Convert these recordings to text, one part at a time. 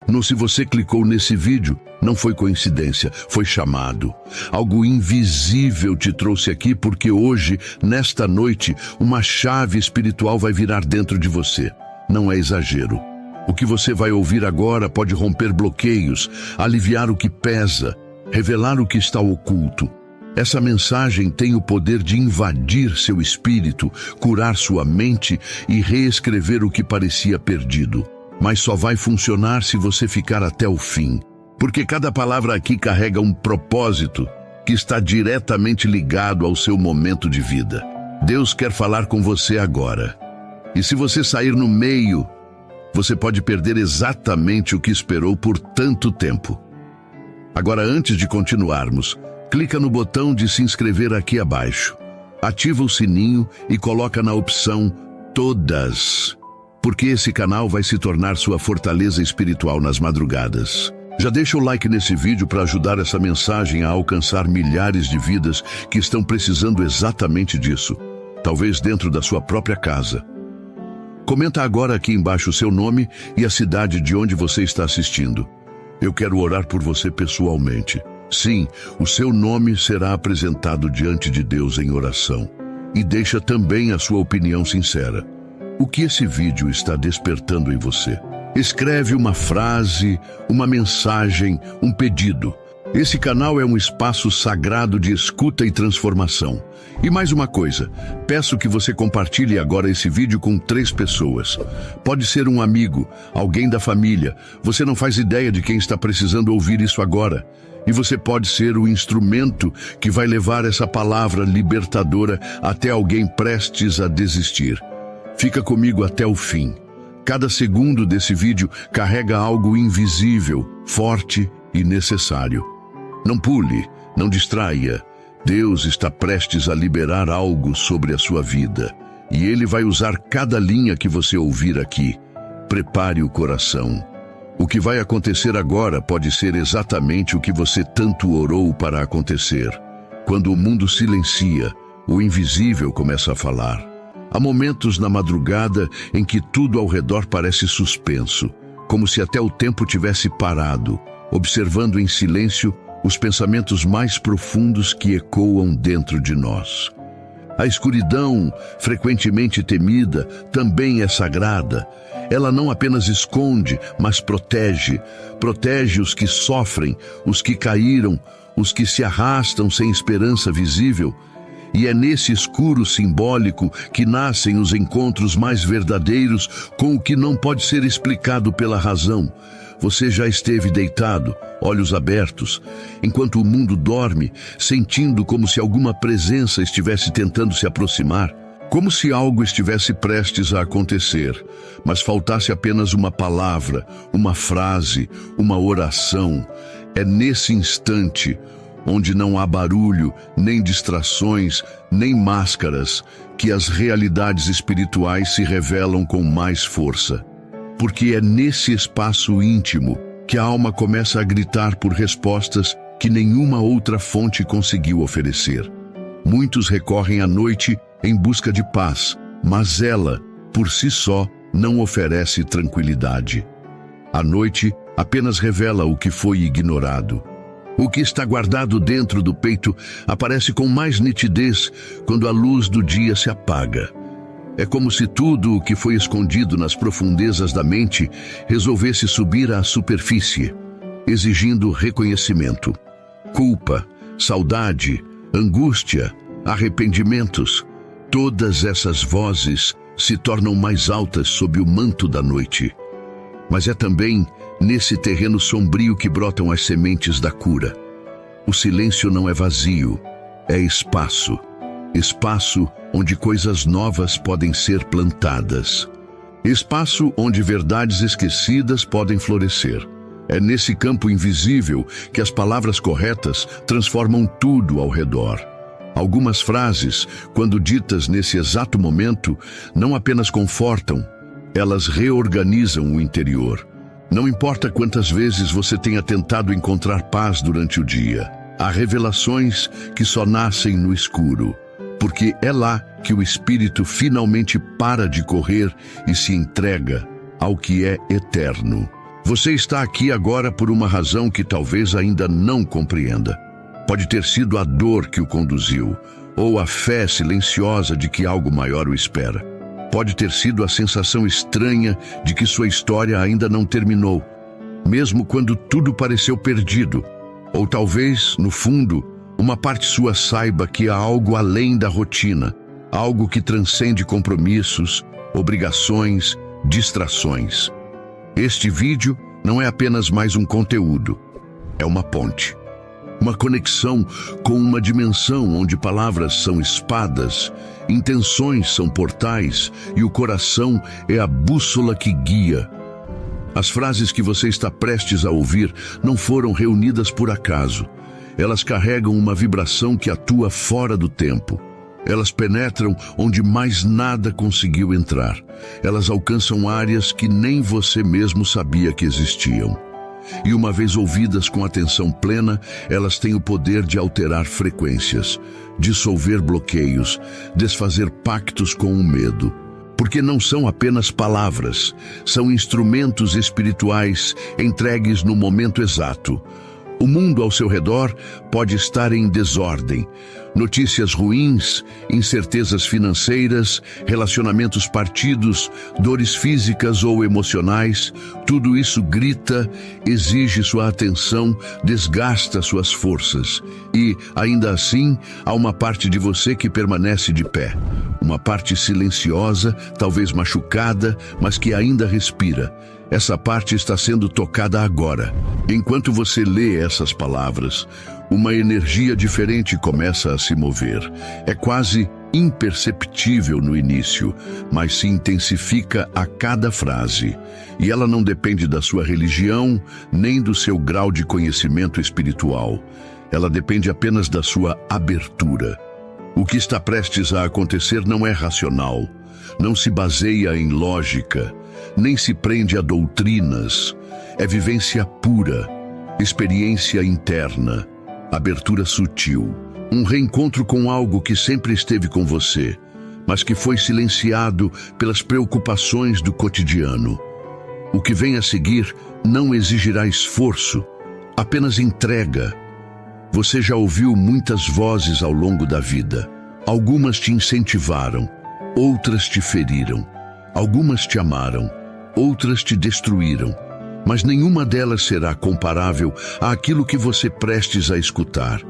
Se você clicou nesse vídeo, não foi coincidência, foi chamado. Algo invisível te trouxe aqui porque hoje, nesta noite, uma chave espiritual vai virar dentro de você. Não é exagero. O que você vai ouvir agora pode romper bloqueios, aliviar o que pesa, revelar o que está oculto. Essa mensagem tem o poder de invadir seu espírito, curar sua mente e reescrever o que parecia perdido. Mas só vai funcionar se você ficar até o fim. Porque cada palavra aqui carrega um propósito que está diretamente ligado ao seu momento de vida. Deus quer falar com você agora. E se você sair no meio, você pode perder exatamente o que esperou por tanto tempo. Agora, antes de continuarmos, clica no botão de se inscrever aqui abaixo. Ativa o sininho e coloca na opção Todas, porque esse canal vai se tornar sua fortaleza espiritual nas madrugadas. Já deixa o like nesse vídeo para ajudar essa mensagem a alcançar milhares de vidas que estão precisando exatamente disso, talvez dentro da sua própria casa. Comenta agora aqui embaixo o seu nome e a cidade de onde você está assistindo. Eu quero orar por você pessoalmente. Sim, o seu nome será apresentado diante de Deus em oração. E deixa também a sua opinião sincera. O que esse vídeo está despertando em você? Escreve uma frase, uma mensagem, um pedido. Esse canal é um espaço sagrado de escuta e transformação. E mais uma coisa, peço que você compartilhe agora esse vídeo com 3 pessoas. Pode ser um amigo, alguém da família. Você não faz ideia de quem está precisando ouvir isso agora. E você pode ser o instrumento que vai levar essa palavra libertadora até alguém prestes a desistir. Fica comigo até o fim. Cada segundo desse vídeo carrega algo invisível, forte e necessário. Não pule, não distraia. Deus está prestes a liberar algo sobre a sua vida. E Ele vai usar cada linha que você ouvir aqui. Prepare o coração. O que vai acontecer agora pode ser exatamente o que você tanto orou para acontecer. Quando o mundo silencia, o invisível começa a falar. Há momentos na madrugada em que tudo ao redor parece suspenso, como se até o tempo tivesse parado, observando em silêncio os pensamentos mais profundos que ecoam dentro de nós. A escuridão, frequentemente temida, também é sagrada. Ela não apenas esconde, mas protege. Protege os que sofrem, os que caíram, os que se arrastam sem esperança visível. E é nesse escuro simbólico que nascem os encontros mais verdadeiros com o que não pode ser explicado pela razão. Você já esteve deitado, olhos abertos, enquanto o mundo dorme, sentindo como se alguma presença estivesse tentando se aproximar, como se algo estivesse prestes a acontecer, mas faltasse apenas uma palavra, uma frase, uma oração. É nesse instante, onde não há barulho, nem distrações, nem máscaras, que as realidades espirituais se revelam com mais força. Porque é nesse espaço íntimo que a alma começa a gritar por respostas que nenhuma outra fonte conseguiu oferecer. Muitos recorrem à noite em busca de paz, mas ela, por si só, não oferece tranquilidade. A noite apenas revela o que foi ignorado. O que está guardado dentro do peito aparece com mais nitidez quando a luz do dia se apaga. É como se tudo o que foi escondido nas profundezas da mente resolvesse subir à superfície, exigindo reconhecimento. Culpa, saudade, angústia, arrependimentos, todas essas vozes se tornam mais altas sob o manto da noite. Mas é também nesse terreno sombrio que brotam as sementes da cura. O silêncio não é vazio, é espaço. Espaço onde coisas novas podem ser plantadas. Espaço onde verdades esquecidas podem florescer. É nesse campo invisível que as palavras corretas transformam tudo ao redor. Algumas frases, quando ditas nesse exato momento, não apenas confortam, elas reorganizam o interior. Não importa quantas vezes você tenha tentado encontrar paz durante o dia, há revelações que só nascem no escuro, porque é lá que o espírito finalmente para de correr e se entrega ao que é eterno. Você está aqui agora por uma razão que talvez ainda não compreenda. Pode ter sido a dor que o conduziu, ou a fé silenciosa de que algo maior o espera. Pode ter sido a sensação estranha de que sua história ainda não terminou, mesmo quando tudo pareceu perdido. Ou talvez, no fundo, uma parte sua saiba que há algo além da rotina, algo que transcende compromissos, obrigações, distrações. Este vídeo não é apenas mais um conteúdo, é uma ponte. Uma conexão com uma dimensão onde palavras são espadas, intenções são portais e o coração é a bússola que guia. As frases que você está prestes a ouvir não foram reunidas por acaso. Elas carregam uma vibração que atua fora do tempo. Elas penetram onde mais nada conseguiu entrar. Elas alcançam áreas que nem você mesmo sabia que existiam. E uma vez ouvidas com atenção plena, elas têm o poder de alterar frequências, dissolver bloqueios, desfazer pactos com o medo. Porque não são apenas palavras, são instrumentos espirituais entregues no momento exato. O mundo ao seu redor pode estar em desordem. Notícias ruins, incertezas financeiras, relacionamentos partidos, dores físicas ou emocionais, tudo isso grita, exige sua atenção, desgasta suas forças. E, ainda assim, há uma parte de você que permanece de pé. Uma parte silenciosa, talvez machucada, mas que ainda respira. Essa parte está sendo tocada agora. Enquanto você lê essas palavras, uma energia diferente começa a se mover. É quase imperceptível no início, mas se intensifica a cada frase. E ela não depende da sua religião, nem do seu grau de conhecimento espiritual. Ela depende apenas da sua abertura. O que está prestes a acontecer não é racional, não se baseia em lógica, nem se prende a doutrinas. É vivência pura, experiência interna, abertura sutil, um reencontro com algo que sempre esteve com você, mas que foi silenciado pelas preocupações do cotidiano. O que vem a seguir não exigirá esforço, apenas entrega. Você já ouviu muitas vozes ao longo da vida. Algumas te incentivaram, outras te feriram. Algumas te amaram, outras te destruíram. Mas nenhuma delas será comparável àquilo que você prestes a escutar.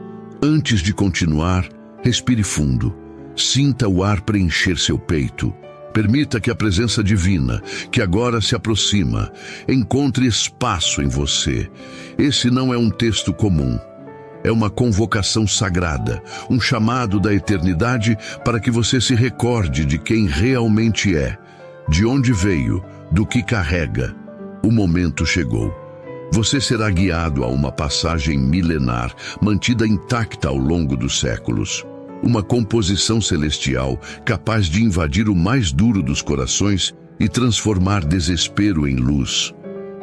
Antes de continuar, respire fundo. Sinta o ar preencher seu peito. Permita que a presença divina, que agora se aproxima, encontre espaço em você. Esse não é um texto comum. É uma convocação sagrada, um chamado da eternidade para que você se recorde de quem realmente é, de onde veio, do que carrega. O momento chegou. Você será guiado a uma passagem milenar, mantida intacta ao longo dos séculos. Uma composição celestial capaz de invadir o mais duro dos corações e transformar desespero em luz.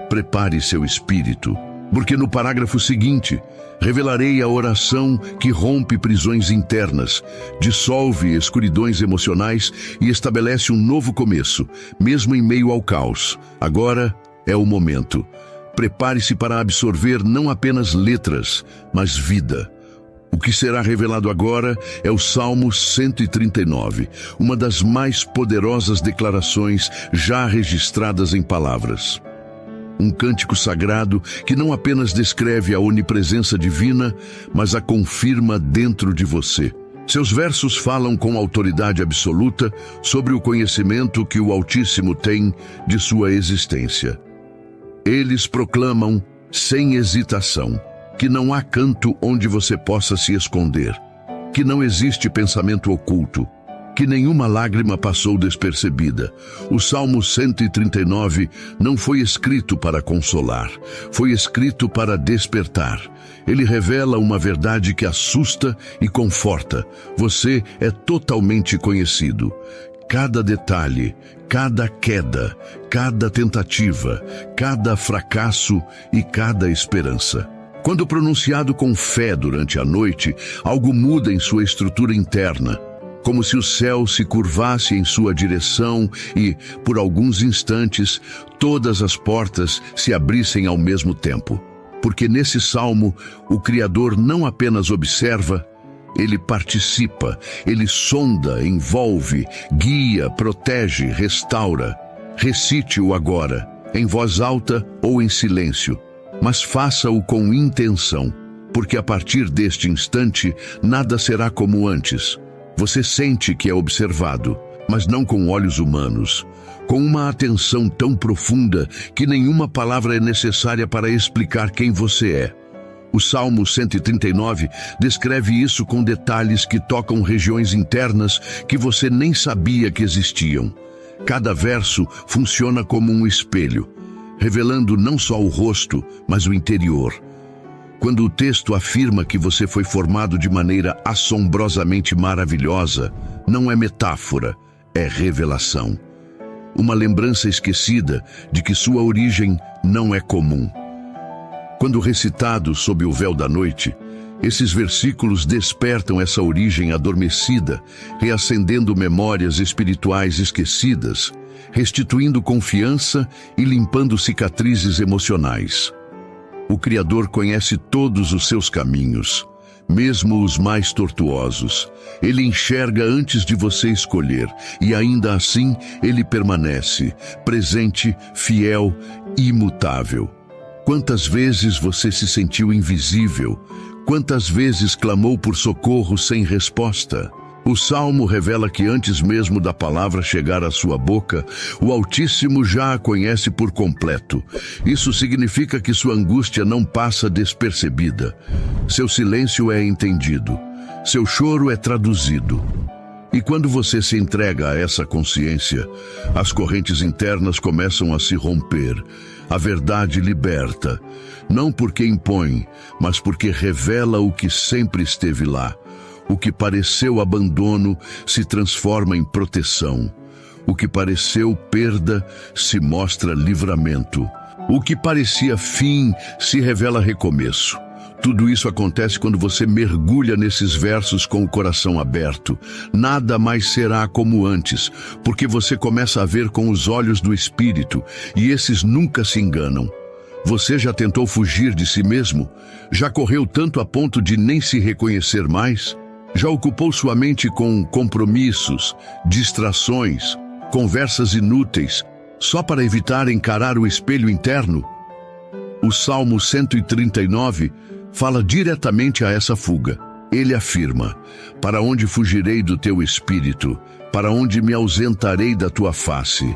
Prepare seu espírito, porque no parágrafo seguinte, revelarei a oração que rompe prisões internas, dissolve escuridões emocionais e estabelece um novo começo, mesmo em meio ao caos. Agora é o momento. Prepare-se para absorver não apenas letras, mas vida. O que será revelado agora é o Salmo 139, uma das mais poderosas declarações já registradas em palavras. Um cântico sagrado que não apenas descreve a onipresença divina, mas a confirma dentro de você. Seus versos falam com autoridade absoluta sobre o conhecimento que o Altíssimo tem de sua existência. Eles proclamam, sem hesitação, que não há canto onde você possa se esconder, que não existe pensamento oculto, que nenhuma lágrima passou despercebida. O Salmo 139 não foi escrito para consolar, foi escrito para despertar. Ele revela uma verdade que assusta e conforta. Você é totalmente conhecido. Cada detalhe, cada queda, cada tentativa, cada fracasso e cada esperança. Quando pronunciado com fé durante a noite, algo muda em sua estrutura interna. como se o céu se curvasse em sua direção e, por alguns instantes, todas as portas se abrissem ao mesmo tempo. Porque nesse salmo, o Criador não apenas observa, ele participa, ele sonda, envolve, guia, protege, restaura. Recite-o agora, em voz alta ou em silêncio, mas faça-o com intenção, porque a partir deste instante, nada será como antes. Você sente que é observado, mas não com olhos humanos, com uma atenção tão profunda que nenhuma palavra é necessária para explicar quem você é. O Salmo 139 descreve isso com detalhes que tocam regiões internas que você nem sabia que existiam. Cada verso funciona como um espelho, revelando não só o rosto, mas o interior. Quando o texto afirma que você foi formado de maneira assombrosamente maravilhosa, não é metáfora, é revelação. Uma lembrança esquecida de que sua origem não é comum. Quando recitados sob o véu da noite, esses versículos despertam essa origem adormecida, reacendendo memórias espirituais esquecidas, restituindo confiança e limpando cicatrizes emocionais. O Criador conhece todos os seus caminhos, mesmo os mais tortuosos. Ele enxerga antes de você escolher, e ainda assim ele permanece, presente, fiel e imutável. Quantas vezes você se sentiu invisível? Quantas vezes clamou por socorro sem resposta? O Salmo revela que antes mesmo da palavra chegar à sua boca, o Altíssimo já a conhece por completo. Isso significa que sua angústia não passa despercebida. Seu silêncio é entendido. Seu choro é traduzido. E quando você se entrega a essa consciência, as correntes internas começam a se romper. A verdade liberta, não porque impõe, mas porque revela o que sempre esteve lá. O que pareceu abandono se transforma em proteção. O que pareceu perda se mostra livramento. O que parecia fim se revela recomeço. Tudo isso acontece quando você mergulha nesses versos com o coração aberto. Nada mais será como antes, porque você começa a ver com os olhos do Espírito, e esses nunca se enganam. Você já tentou fugir de si mesmo? Já correu tanto a ponto de nem se reconhecer mais? Já ocupou sua mente com compromissos, distrações, conversas inúteis, só para evitar encarar o espelho interno? O Salmo 139 fala diretamente a essa fuga. Ele afirma: para onde fugirei do teu espírito? Para onde me ausentarei da tua face?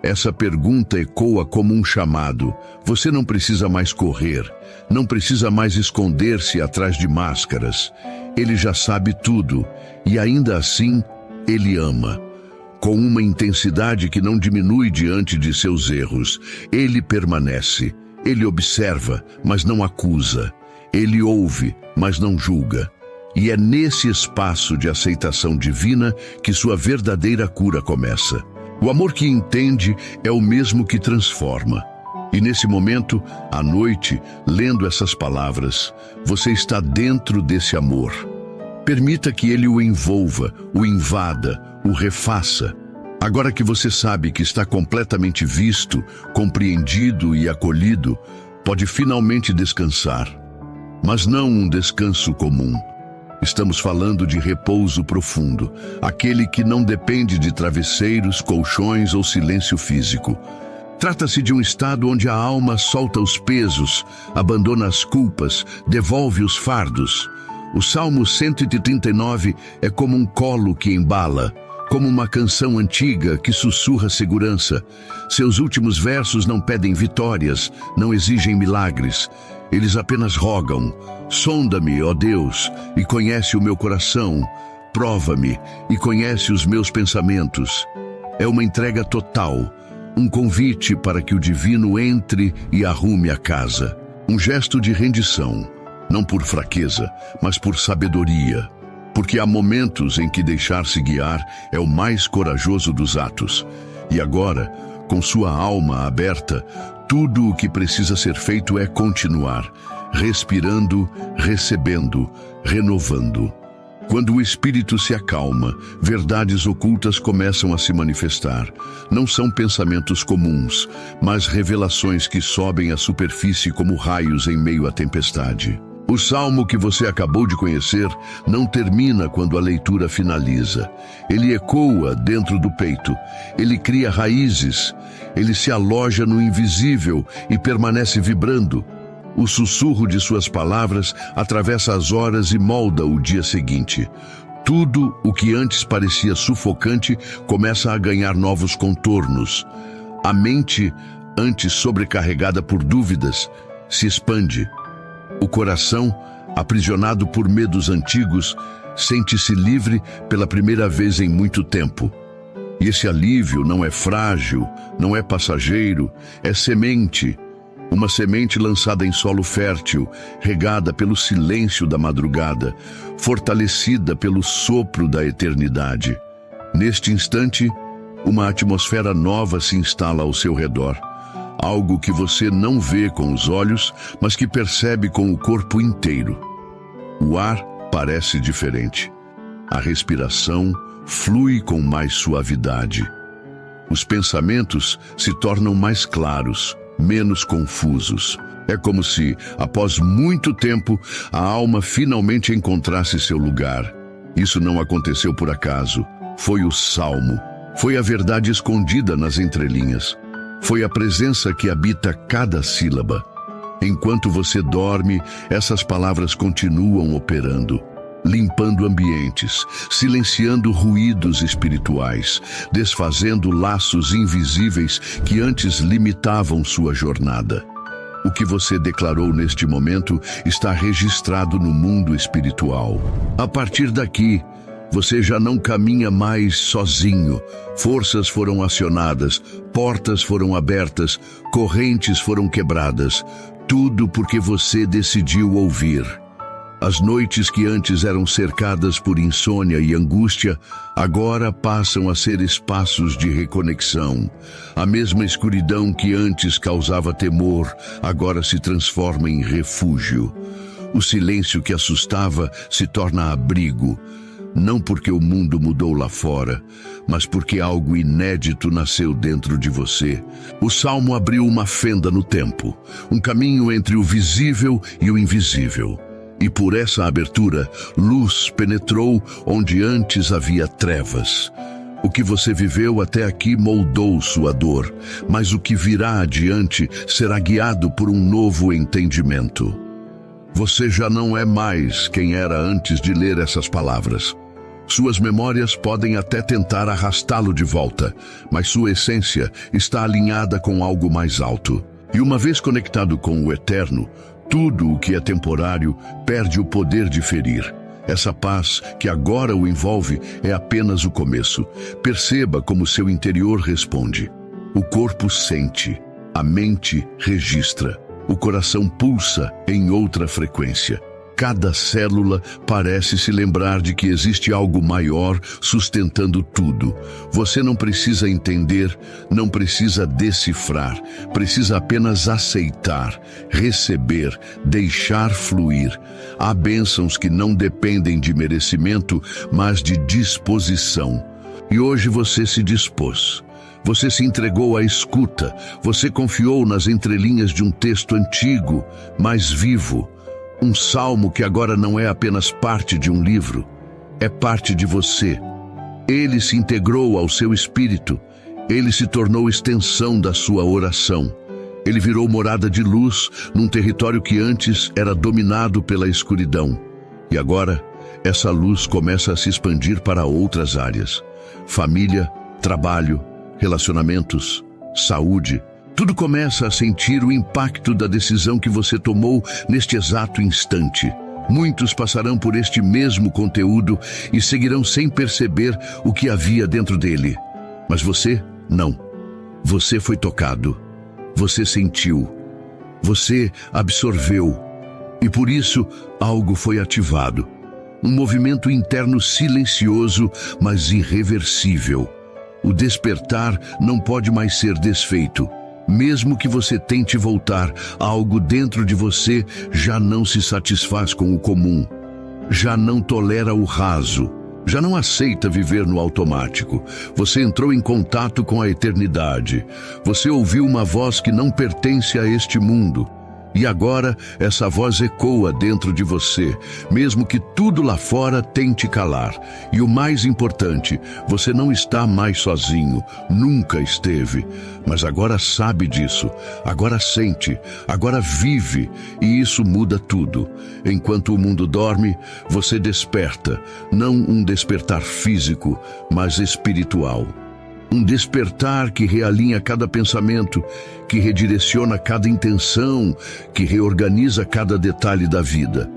Essa pergunta ecoa como um chamado. Você não precisa mais correr, não precisa mais esconder-se atrás de máscaras. Ele já sabe tudo, e ainda assim, ele ama. Com uma intensidade que não diminui diante de seus erros. Ele permanece, ele observa, mas não acusa. Ele ouve, mas não julga. E é nesse espaço de aceitação divina que sua verdadeira cura começa. O amor que entende é o mesmo que transforma. E nesse momento, à noite, lendo essas palavras, você está dentro desse amor. Permita que ele o envolva, o invada, o refaça. Agora que você sabe que está completamente visto, compreendido e acolhido, pode finalmente descansar. Mas não um descanso comum. Estamos falando de repouso profundo, aquele que não depende de travesseiros, colchões ou silêncio físico. Trata-se de um estado onde a alma solta os pesos, abandona as culpas, devolve os fardos. O Salmo 139 é como um colo que embala, como uma canção antiga que sussurra segurança. Seus últimos versos não pedem vitórias, não exigem milagres. Eles apenas rogam: sonda-me, ó Deus, e conhece o meu coração. Prova-me e conhece os meus pensamentos. É uma entrega total, um convite para que o divino entre e arrume a casa. Um gesto de rendição, não por fraqueza, mas por sabedoria. Porque há momentos em que deixar-se guiar é o mais corajoso dos atos. E agora, com sua alma aberta, tudo o que precisa ser feito é continuar, respirando, recebendo, renovando. Quando o espírito se acalma, verdades ocultas começam a se manifestar. Não são pensamentos comuns, mas revelações que sobem à superfície como raios em meio à tempestade. O salmo que você acabou de conhecer não termina quando a leitura finaliza. Ele ecoa dentro do peito, ele cria raízes, ele se aloja no invisível e permanece vibrando. O sussurro de suas palavras atravessa as horas e molda o dia seguinte. Tudo o que antes parecia sufocante começa a ganhar novos contornos. A mente, antes sobrecarregada por dúvidas, se expande. O coração, aprisionado por medos antigos, sente-se livre pela primeira vez em muito tempo. E esse alívio não é frágil, não é passageiro, é semente. Uma semente lançada em solo fértil, regada pelo silêncio da madrugada, fortalecida pelo sopro da eternidade. Neste instante, uma atmosfera nova se instala ao seu redor. Algo que você não vê com os olhos, mas que percebe com o corpo inteiro. O ar parece diferente. A respiração flui com mais suavidade. Os pensamentos se tornam mais claros, menos confusos. É como se, após muito tempo, a alma finalmente encontrasse seu lugar. Isso não aconteceu por acaso. Foi o salmo. Foi a verdade escondida nas entrelinhas. Foi a presença que habita cada sílaba. Enquanto você dorme, essas palavras continuam operando, limpando ambientes, silenciando ruídos espirituais, desfazendo laços invisíveis que antes limitavam sua jornada. O que você declarou neste momento está registrado no mundo espiritual. A partir daqui, você já não caminha mais sozinho. Forças foram acionadas, portas foram abertas, correntes foram quebradas. Tudo porque você decidiu ouvir. As noites que antes eram cercadas por insônia e angústia, agora passam a ser espaços de reconexão. A mesma escuridão que antes causava temor, agora se transforma em refúgio. O silêncio que assustava se torna abrigo. Não porque o mundo mudou lá fora, mas porque algo inédito nasceu dentro de você. O salmo abriu uma fenda no tempo, um caminho entre o visível e o invisível. E por essa abertura, luz penetrou onde antes havia trevas. O que você viveu até aqui moldou sua dor, mas o que virá adiante será guiado por um novo entendimento. Você já não é mais quem era antes de ler essas palavras. Suas memórias podem até tentar arrastá-lo de volta, mas sua essência está alinhada com algo mais alto. E uma vez conectado com o eterno, tudo o que é temporário perde o poder de ferir. Essa paz que agora o envolve é apenas o começo. Perceba como seu interior responde. O corpo sente, a mente registra, o coração pulsa em outra frequência. Cada célula parece se lembrar de que existe algo maior sustentando tudo. Você não precisa entender, não precisa decifrar, precisa apenas aceitar, receber, deixar fluir. Há bênçãos que não dependem de merecimento, mas de disposição. E hoje você se dispôs. Você se entregou à escuta, você confiou nas entrelinhas de um texto antigo, mas vivo. Um salmo que agora não é apenas parte de um livro, é parte de você. Ele se integrou ao seu espírito, ele se tornou extensão da sua oração. Ele virou morada de luz num território que antes era dominado pela escuridão. E agora, essa luz começa a se expandir para outras áreas. Família, trabalho, relacionamentos, saúde. Tudo começa a sentir o impacto da decisão que você tomou neste exato instante. Muitos passarão por este mesmo conteúdo e seguirão sem perceber o que havia dentro dele. Mas você, não. Você foi tocado. Você sentiu. Você absorveu. E por isso, algo foi ativado. Um movimento interno silencioso, mas irreversível. O despertar não pode mais ser desfeito. Mesmo que você tente voltar, algo dentro de você já não se satisfaz com o comum. já não tolera o raso, já não aceita viver no automático. Você entrou em contato com a eternidade. Você ouviu uma voz que não pertence a este mundo. E agora essa voz ecoa dentro de você, mesmo que tudo lá fora tente calar. E o mais importante, você não está mais sozinho, nunca esteve. Mas agora sabe disso, agora sente, agora vive, e isso muda tudo. Enquanto o mundo dorme, você desperta, não um despertar físico, mas espiritual. Um despertar que realinha cada pensamento, que redireciona cada intenção, que reorganiza cada detalhe da vida.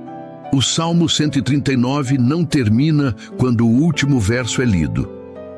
O Salmo 139 não termina quando o último verso é lido.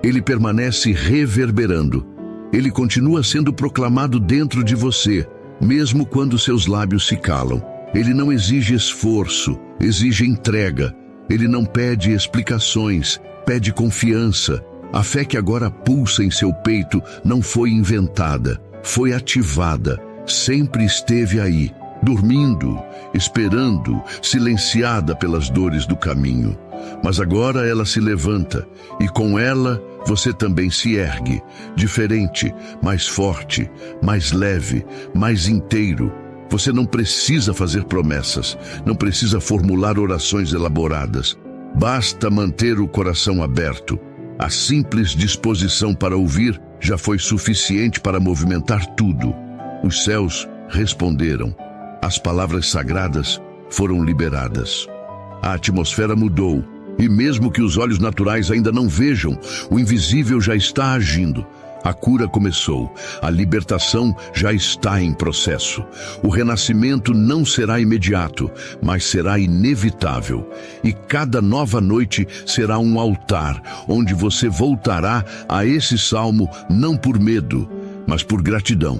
Ele permanece reverberando. Ele continua sendo proclamado dentro de você, mesmo quando seus lábios se calam. Ele não exige esforço, exige entrega. Ele não pede explicações, pede confiança. A fé que agora pulsa em seu peito não foi inventada, foi ativada, sempre esteve aí, dormindo, esperando, silenciada pelas dores do caminho. Mas agora ela se levanta, e com ela você também se ergue, diferente, mais forte, mais leve, mais inteiro. Você não precisa fazer promessas, não precisa formular orações elaboradas. Basta manter o coração aberto. A simples disposição para ouvir já foi suficiente para movimentar tudo. Os céus responderam. As palavras sagradas foram liberadas. A atmosfera mudou, e mesmo que os olhos naturais ainda não vejam, o invisível já está agindo. A cura começou, a libertação já está em processo. O renascimento não será imediato, mas será inevitável. E cada nova noite será um altar, onde você voltará a esse salmo não por medo, mas por gratidão.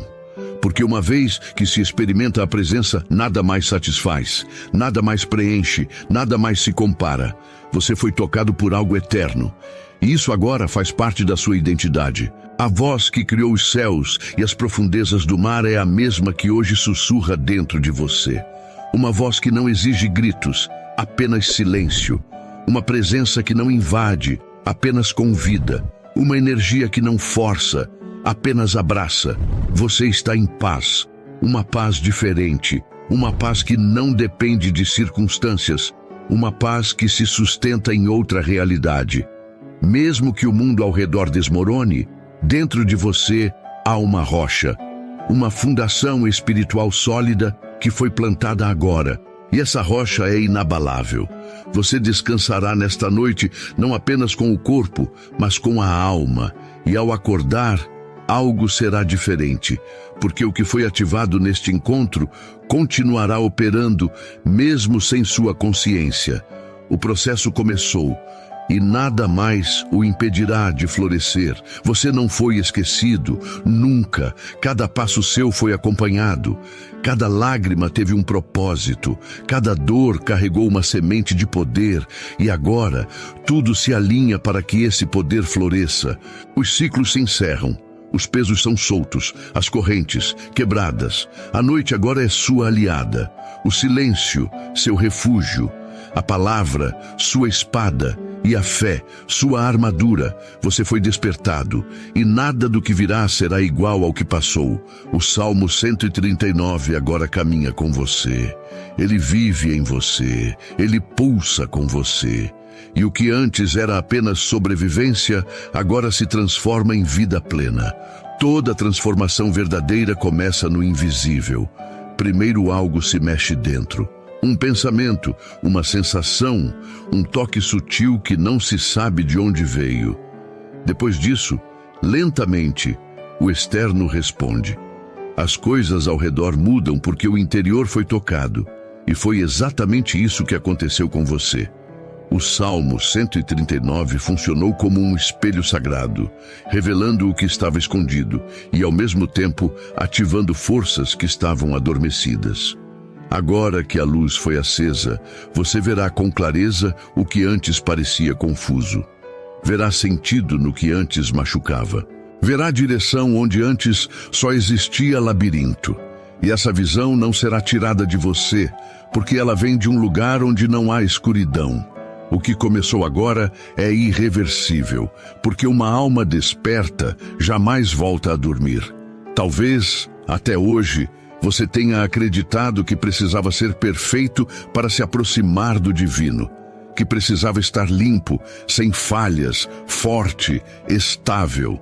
Porque uma vez que se experimenta a presença, nada mais satisfaz, nada mais preenche, nada mais se compara. Você foi tocado por algo eterno. E isso agora faz parte da sua identidade. A voz que criou os céus e as profundezas do mar é a mesma que hoje sussurra dentro de você. Uma voz que não exige gritos, apenas silêncio. Uma presença que não invade, apenas convida. Uma energia que não força, apenas abraça. Você está em paz. Uma paz diferente. Uma paz que não depende de circunstâncias. Uma paz que se sustenta em outra realidade. Mesmo que o mundo ao redor desmorone, dentro de você há uma rocha, uma fundação espiritual sólida que foi plantada agora. E essa rocha é inabalável. Você descansará nesta noite não apenas com o corpo, mas com a alma. E ao acordar, algo será diferente, porque o que foi ativado neste encontro continuará operando mesmo sem sua consciência. O processo começou. E nada mais o impedirá de florescer. Você não foi esquecido, nunca. Cada passo seu foi acompanhado. Cada lágrima teve um propósito. Cada dor carregou uma semente de poder. E agora, tudo se alinha para que esse poder floresça. Os ciclos se encerram. Os pesos são soltos, as correntes quebradas. A noite agora é sua aliada. O silêncio, seu refúgio. A palavra, sua espada. E a fé, sua armadura. Você foi despertado, e nada do que virá será igual ao que passou. O Salmo 139 agora caminha com você. Ele vive em você, ele pulsa com você. E o que antes era apenas sobrevivência, agora se transforma em vida plena. Toda transformação verdadeira começa no invisível. Primeiro algo se mexe dentro. Um pensamento, uma sensação, um toque sutil que não se sabe de onde veio. Depois disso, lentamente, o externo responde. As coisas ao redor mudam porque o interior foi tocado. E foi exatamente isso que aconteceu com você. O Salmo 139 funcionou como um espelho sagrado, revelando o que estava escondido e, ao mesmo tempo, ativando forças que estavam adormecidas. Agora que a luz foi acesa, você verá com clareza o que antes parecia confuso. Verá sentido no que antes machucava. Verá direção onde antes só existia labirinto. E essa visão não será tirada de você, porque ela vem de um lugar onde não há escuridão. O que começou agora é irreversível, porque uma alma desperta jamais volta a dormir. Talvez, até hoje, você tenha acreditado que precisava ser perfeito para se aproximar do divino, que precisava estar limpo, sem falhas, forte, estável.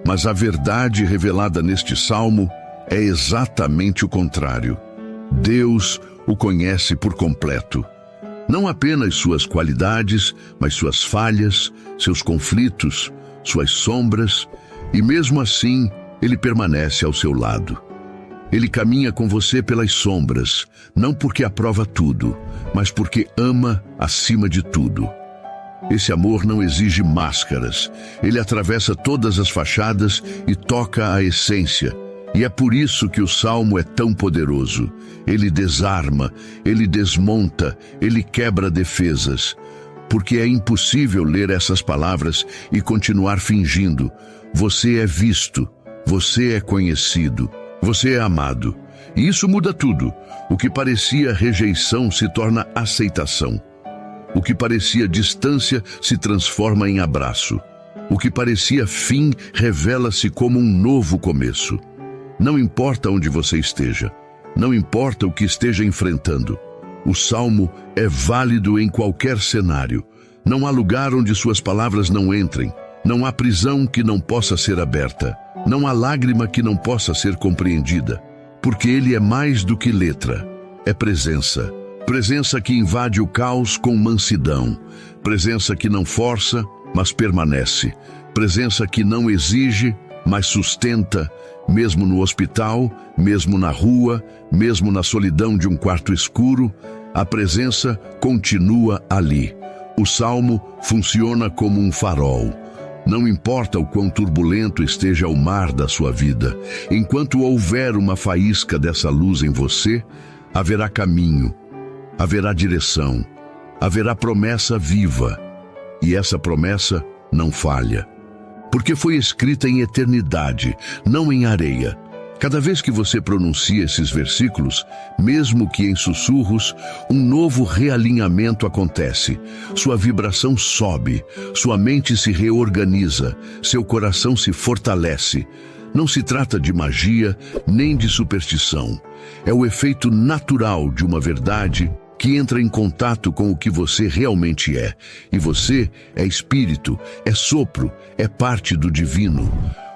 Mas a verdade revelada neste salmo é exatamente o contrário. Deus o conhece por completo. Não apenas suas qualidades, mas suas falhas, seus conflitos, suas sombras, e mesmo assim, Ele permanece ao seu lado. Ele caminha com você pelas sombras, não porque aprova tudo, mas porque ama acima de tudo. Esse amor não exige máscaras. Ele atravessa todas as fachadas e toca a essência. E é por isso que o Salmo é tão poderoso. Ele desarma, ele desmonta, ele quebra defesas. Porque é impossível ler essas palavras e continuar fingindo. Você é visto, você é conhecido, você é amado. E isso muda tudo. O que parecia rejeição se torna aceitação. O que parecia distância se transforma em abraço. O que parecia fim revela-se como um novo começo. Não importa onde você esteja, não importa o que esteja enfrentando. O Salmo é válido em qualquer cenário. Não há lugar onde suas palavras não entrem. Não há prisão que não possa ser aberta. Não há lágrima que não possa ser compreendida. Porque ele é mais do que letra. É presença. Presença que invade o caos com mansidão. Presença que não força, mas permanece. Presença que não exige, mas sustenta, mesmo no hospital, mesmo na rua, mesmo na solidão de um quarto escuro, a presença continua ali. O Salmo funciona como um farol. Não importa o quão turbulento esteja o mar da sua vida, enquanto houver uma faísca dessa luz em você, haverá caminho, haverá direção, haverá promessa viva, e essa promessa não falha. Porque foi escrita em eternidade, não em areia. Cada vez que você pronuncia esses versículos, mesmo que em sussurros, um novo realinhamento acontece. Sua vibração sobe, sua mente se reorganiza, seu coração se fortalece. Não se trata de magia, nem de superstição. É o efeito natural de uma verdade que entra em contato com o que você realmente é. E você é espírito, é sopro, é parte do divino.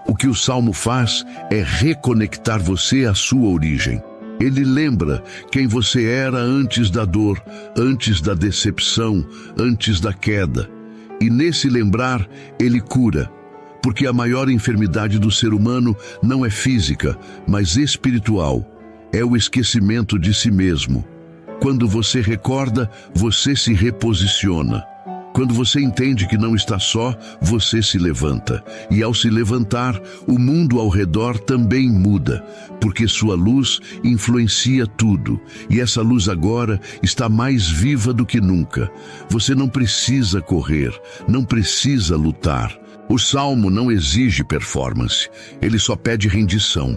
O que o Salmo faz é reconectar você à sua origem. Ele lembra quem você era antes da dor, antes da decepção, antes da queda. E nesse lembrar, ele cura. Porque a maior enfermidade do ser humano não é física, mas espiritual. É o esquecimento de si mesmo. Quando você recorda, você se reposiciona. Quando você entende que não está só, você se levanta. E ao se levantar, o mundo ao redor também muda, porque sua luz influencia tudo. E essa luz agora está mais viva do que nunca. Você não precisa correr, não precisa lutar. O Salmo não exige performance, ele só pede rendição.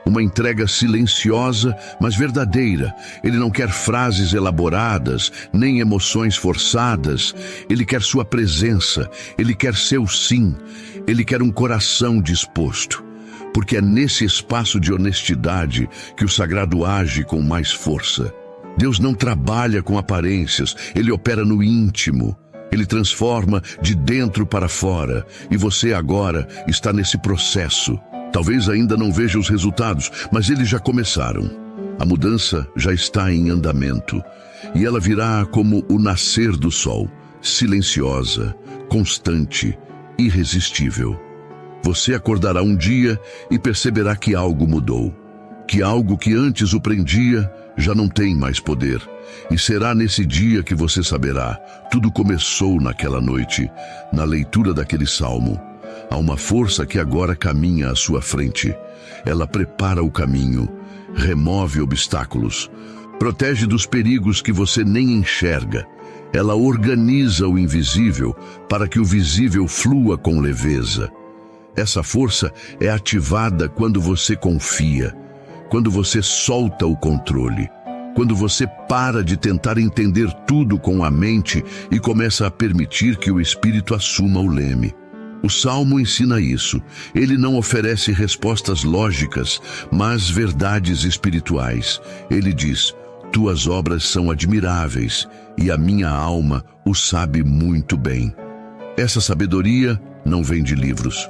Uma entrega silenciosa, mas verdadeira. Ele não quer frases elaboradas, nem emoções forçadas. Ele quer sua presença, ele quer seu sim. Ele quer um coração disposto. Porque é nesse espaço de honestidade que o sagrado age com mais força. Deus não trabalha com aparências, ele opera no íntimo. Ele transforma de dentro para fora. E você agora está nesse processo. Talvez ainda não veja os resultados, mas eles já começaram. A mudança já está em andamento. E ela virá como o nascer do sol, silenciosa, constante, irresistível. Você acordará um dia e perceberá que algo mudou. Que algo que antes o prendia já não tem mais poder. E será nesse dia que você saberá. Tudo começou naquela noite, na leitura daquele salmo. Há uma força que agora caminha à sua frente. Ela prepara o caminho, remove obstáculos, protege dos perigos que você nem enxerga. Ela organiza o invisível para que o visível flua com leveza. Essa força é ativada quando você confia, quando você solta o controle, quando você para de tentar entender tudo com a mente e começa a permitir que o Espírito assuma o leme. O Salmo ensina isso. Ele não oferece respostas lógicas, mas verdades espirituais. Ele diz: tuas obras são admiráveis, e a minha alma o sabe muito bem. Essa sabedoria não vem de livros.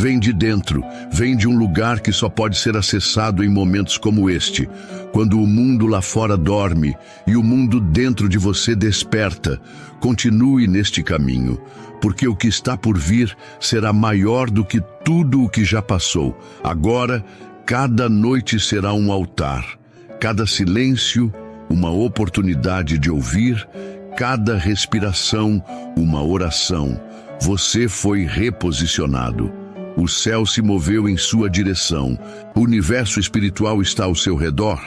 Vem de dentro, vem de um lugar que só pode ser acessado em momentos como este, quando o mundo lá fora dorme e o mundo dentro de você desperta. Continue neste caminho, porque o que está por vir será maior do que tudo o que já passou. Agora, cada noite será um altar, cada silêncio, uma oportunidade de ouvir, cada respiração, uma oração. Você foi reposicionado. O céu se moveu em sua direção. O universo espiritual está ao seu redor,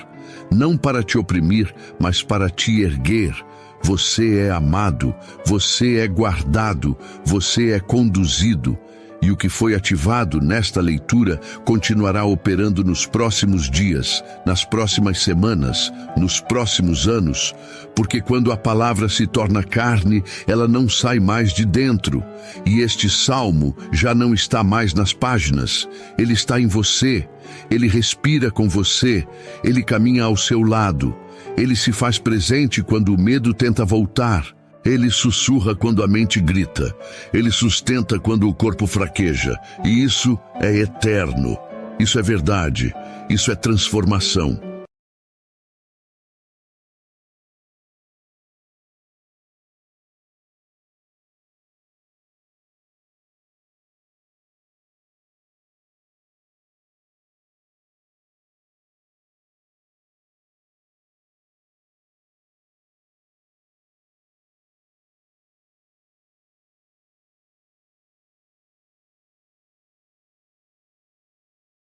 não para te oprimir, mas para te erguer. Você é amado, você é guardado, você é conduzido. E o que foi ativado nesta leitura continuará operando nos próximos dias, nas próximas semanas, nos próximos anos, porque quando a palavra se torna carne, ela não sai mais de dentro. E este salmo já não está mais nas páginas, ele está em você, ele respira com você, ele caminha ao seu lado, ele se faz presente quando o medo tenta voltar. Ele sussurra quando a mente grita. Ele sustenta quando o corpo fraqueja. E isso é eterno. Isso é verdade. Isso é transformação.